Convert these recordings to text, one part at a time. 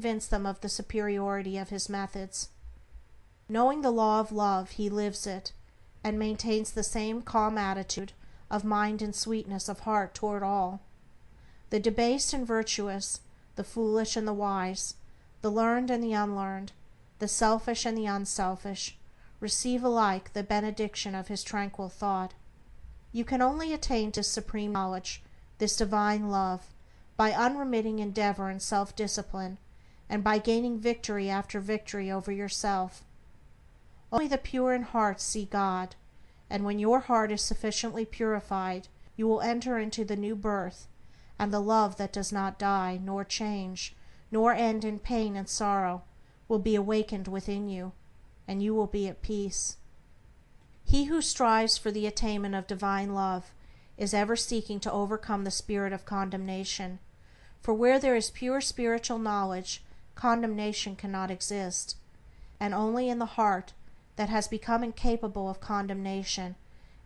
convince them of the superiority of his methods. Knowing the law of love, he lives it, and maintains the same calm attitude of mind and sweetness of heart toward all. The debased and virtuous, the foolish and the wise, the learned and the unlearned, the selfish and the unselfish, receive alike the benediction of his tranquil thought. You can only attain to supreme knowledge, this divine love, by unremitting endeavor and self-discipline, and by gaining victory after victory over yourself. Only the pure in heart see God, and when your heart is sufficiently purified, you will enter into the new birth, and the love that does not die, nor change, nor end in pain and sorrow, will be awakened within you, and you will be at peace. He who strives for the attainment of divine love is ever seeking to overcome the spirit of condemnation, for where there is pure spiritual knowledge, condemnation cannot exist, and only in the heart that has become incapable of condemnation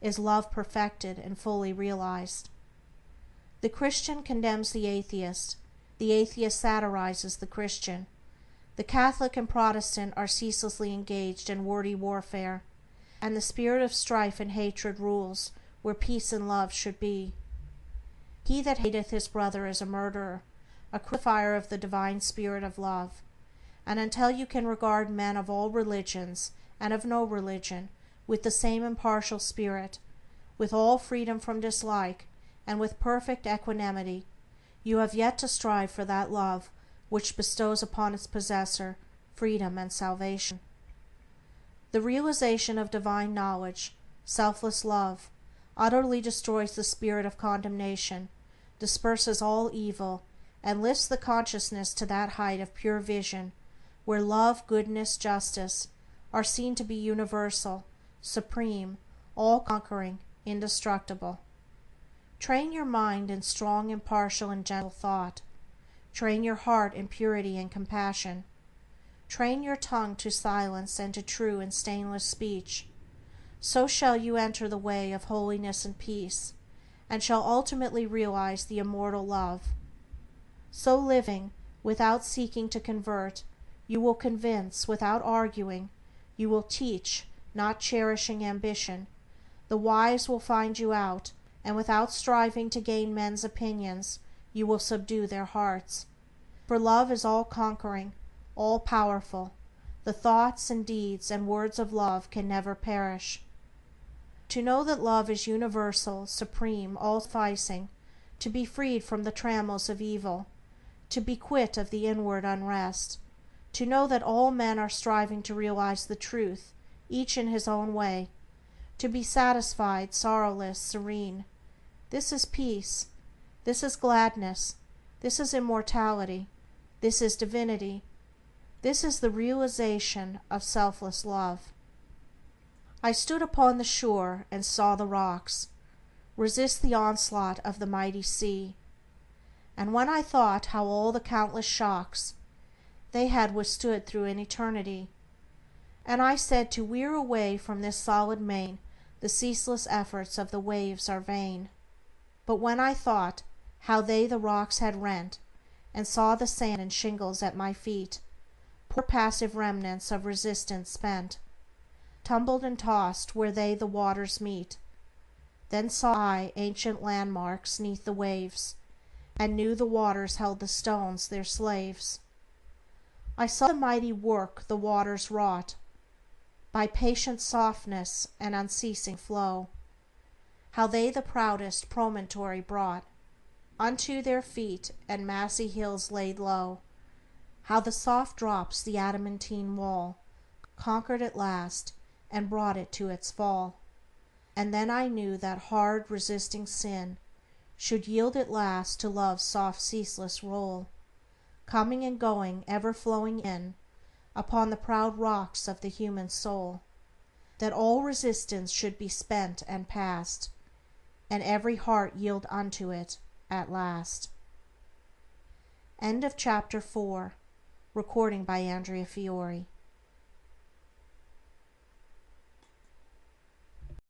is love perfected and fully realized. The Christian condemns the atheist satirizes the Christian. The Catholic and Protestant are ceaselessly engaged in wordy warfare, and the spirit of strife and hatred rules where peace and love should be. He that hateth his brother is a murderer, a crucifier of the divine spirit of love, and until you can regard men of all religions and of no religion with the same impartial spirit, with all freedom from dislike, and with perfect equanimity, you have yet to strive for that love which bestows upon its possessor freedom and salvation. The realization of divine knowledge, selfless love, utterly destroys the spirit of condemnation, disperses all evil, and lifts the consciousness to that height of pure vision where love, goodness, justice are seen to be universal, supreme, all-conquering, indestructible. Train your mind in strong, impartial, and gentle thought. Train your heart in purity and compassion. Train your tongue to silence and to true and stainless speech. So shall you enter the way of holiness and peace, and shall ultimately realize the immortal love. So living, without seeking to convert, you will convince without arguing, you will teach, not cherishing ambition. The wise will find you out, and without striving to gain men's opinions, you will subdue their hearts. For love is all-conquering, all-powerful. The thoughts and deeds and words of love can never perish. To know that love is universal, supreme, all-sufficing, to be freed from the trammels of evil, to be quit of the inward unrest, to know that all men are striving to realize the truth, each in his own way, to be satisfied, sorrowless, serene. This is peace. This is gladness. This is immortality. This is divinity. This is the realization of selfless love. I stood upon the shore and saw the rocks resist the onslaught of the mighty sea, and when I thought how all the countless shocks they had withstood through an eternity, and I said to wear away from this solid main the ceaseless efforts of the waves are vain. But when I thought how they the rocks had rent, and saw the sand and shingles at my feet, poor passive remnants of resistance spent, tumbled and tossed where they the waters meet, then saw I ancient landmarks neath the waves, and knew the waters held the stones their slaves. I saw the mighty work the waters wrought, by patient softness and unceasing flow, how they the proudest promontory brought unto their feet, and massy hills laid low, how the soft drops the adamantine wall conquered at last, and brought it to its fall. And then I knew that hard resisting sin should yield at last to love's soft ceaseless roll, coming and going, ever flowing in upon the proud rocks of the human soul, that all resistance should be spent and past, and every heart yield unto it at last. End of Chapter 4. Recording by Andrea Fiore.